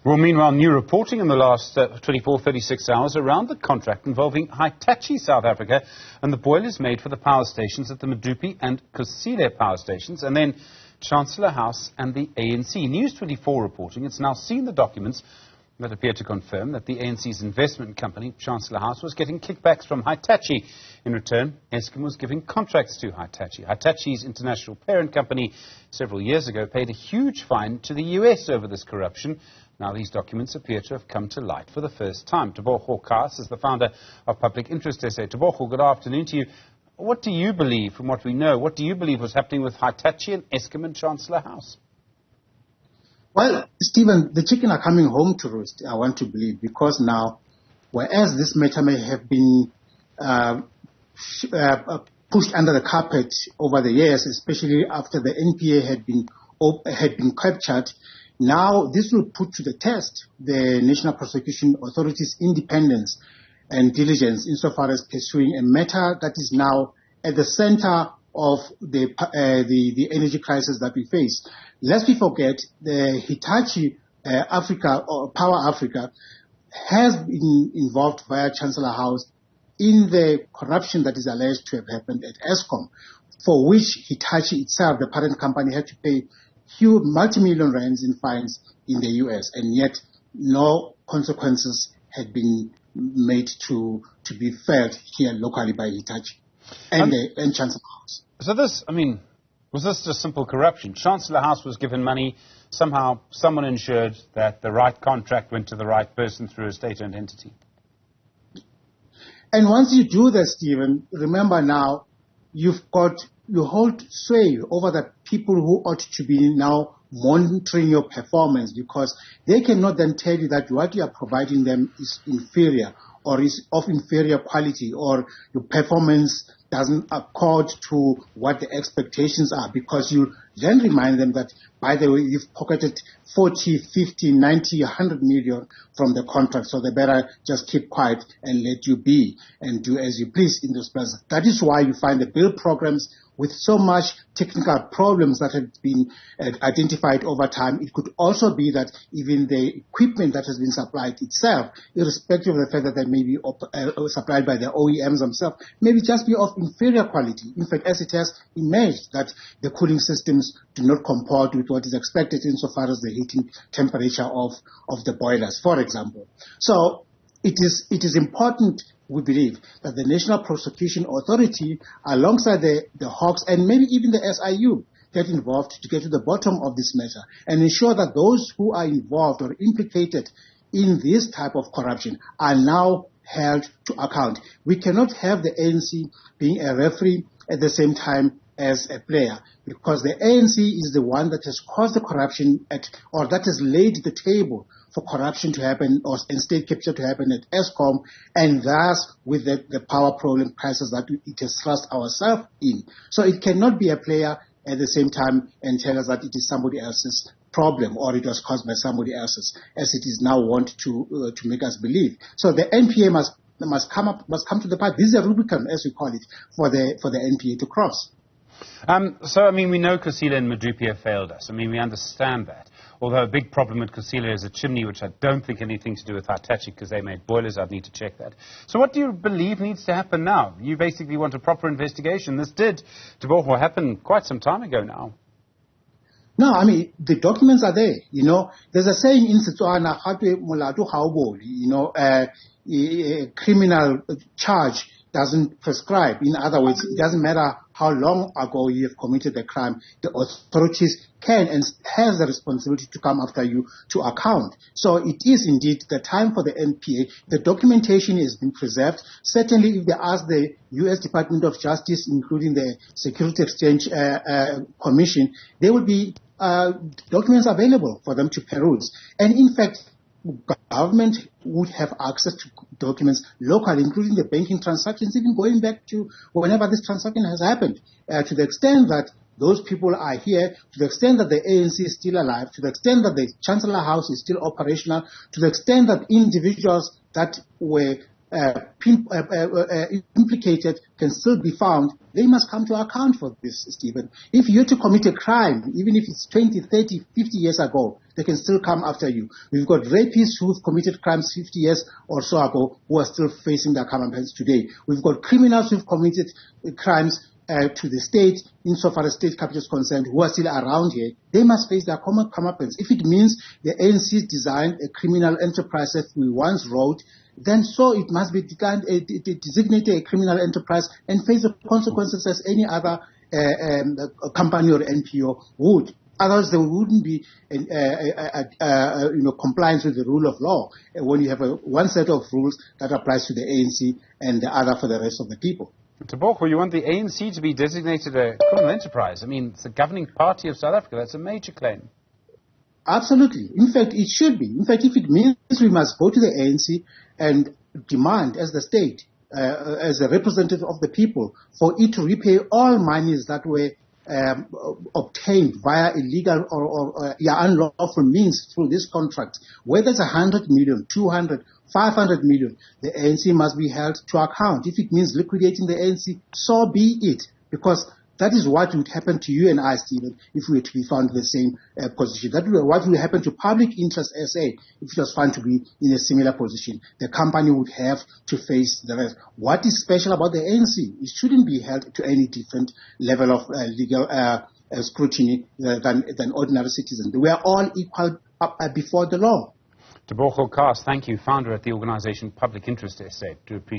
Well, meanwhile, new reporting in the last 36 hours around the contract involving Hitachi South Africa and the boilers made for the power stations at the Medupi and Kusile power stations, and then Chancellor House and the ANC. News 24 reporting it's now seen the documents that appear to confirm that the ANC's investment company, Chancellor House, was getting kickbacks from Hitachi. In return, Eskom was giving contracts to Hitachi. Hitachi's international parent company several years ago paid a huge fine to the US over this corruption. Now these documents appear to have come to light for the first time. Tebogo Khaas is the founder of Public Interest SA. Tebogo, good afternoon to you. What do you believe, from what we know, what do you believe was happening with Hitachi and Eskom and Chancellor House? Well, Stephen, the chicken are coming home to roost, I want to believe, because now, whereas this matter may have been pushed under the carpet over the years, especially after the NPA had been captured, now this will put to the test the National Prosecution Authority's independence and diligence insofar as pursuing a matter that is now at the center of the energy crisis that we face. Lest we forget, the Hitachi Africa or Power Africa has been involved via Chancellor House in the corruption that is alleged to have happened at Eskom, for which Hitachi itself, the parent company, had to pay huge multi-million rands in fines in the US, and yet no consequences had been made to be felt here locally by Hitachi and Chancellor House. So this, was this just simple corruption? Chancellor House was given money, somehow someone ensured that the right contract went to the right person through a state-owned entity. And once you do that, Stephen, remember now, you hold sway over the people who ought to be now monitoring your performance, because they cannot then tell you that what you are providing them is inferior or is of inferior quality, or your performance doesn't accord to what the expectations are, because you then remind them that, by the way, you've pocketed 40, 50, 90, 100 million from the contract, so they better just keep quiet and let you be and do as you please in those places. That is why you find the bill programs with so much technical problems that have been identified over time. It could also be that even the equipment that has been supplied itself, irrespective of the fact that they may be supplied by the OEMs themselves, maybe just be of inferior quality. In fact, as it has emerged that the cooling systems do not comport with what is expected insofar as the heating temperature of the boilers, for example. So it is important, we believe, that the National Prosecution Authority, alongside the Hawks and maybe even the SIU, get involved to get to the bottom of this matter and ensure that those who are involved or implicated in this type of corruption are now held to account. We cannot have the ANC being a referee at the same time as a player, because the ANC is the one that has caused the corruption or that has laid the table for corruption to happen and state capture to happen at Eskom, and thus with the power problem crisis that it has thrust ourselves in. So it cannot be a player at the same time and tell us that it is somebody else's problem or it was caused by somebody else's, as it is now want to make us believe. So the NPA must come to the part. This is a Rubicon, as we call it, for the NPA to cross. We know Kusile and Medupi have failed us. We understand that. Although a big problem with Kusile is a chimney, which I don't think anything to do with Hitachi, because they made boilers. I'd need to check that. So what do you believe needs to happen now? You basically want a proper investigation. This did, Tebogo, happen quite some time ago now. No, the documents are there. There's a saying in Setswana, a criminal charge doesn't prescribe. In other words, it doesn't matter how long ago you have committed the crime, the authorities can and has the responsibility to come after you to account. So it is indeed the time for the NPA. The documentation has been preserved. Certainly, if they ask the U.S. Department of Justice, including the Security Exchange Commission, there will be documents available for them to peruse. And in fact, government would have access to documents locally, including the banking transactions, even going back to whenever this transaction has happened, to the extent that those people are here, to the extent that the ANC is still alive, to the extent that the Chancellor House is still operational, to the extent that individuals that were implicated can still be found, they must come to account for this, Stephen. If you're to commit a crime, even if it's 20, 30, 50 years ago, they can still come after you. We've got rapists who've committed crimes 50 years or so ago who are still facing their comeuppance today. We've got criminals who've committed crimes to the state, insofar as state capital is concerned, who are still around here. They must face their comeuppance. If it means the ANC designed a criminal enterprise that we once wrote, then so it must be designated a criminal enterprise and face the consequences as any other company or NPO would. Otherwise, there wouldn't be compliance with the rule of law when you have one set of rules that applies to the ANC and the other for the rest of the people. Tebogo, you want the ANC to be designated a criminal enterprise? I mean, it's the governing party of South Africa. That's a major claim. Absolutely. In fact, it should be. In fact, if it means we must go to the ANC and demand as the state, as a representative of the people, for it to repay all monies that were obtained via illegal or unlawful means through this contract, whether it's 100 million, 200, 500 million, the ANC must be held to account. If it means liquidating the ANC, so be it, because that is what would happen to you and I, Stephen, if we were to be found in the same position. That is what will happen to Public Interest SA if it was found to be in a similar position. The company would have to face the rest. What is special about the ANC? It shouldn't be held to any different level of legal scrutiny than ordinary citizens. We are all equal before the law. Tebogo Khaas, thank you, founder at the organization Public Interest SA. Do appreciate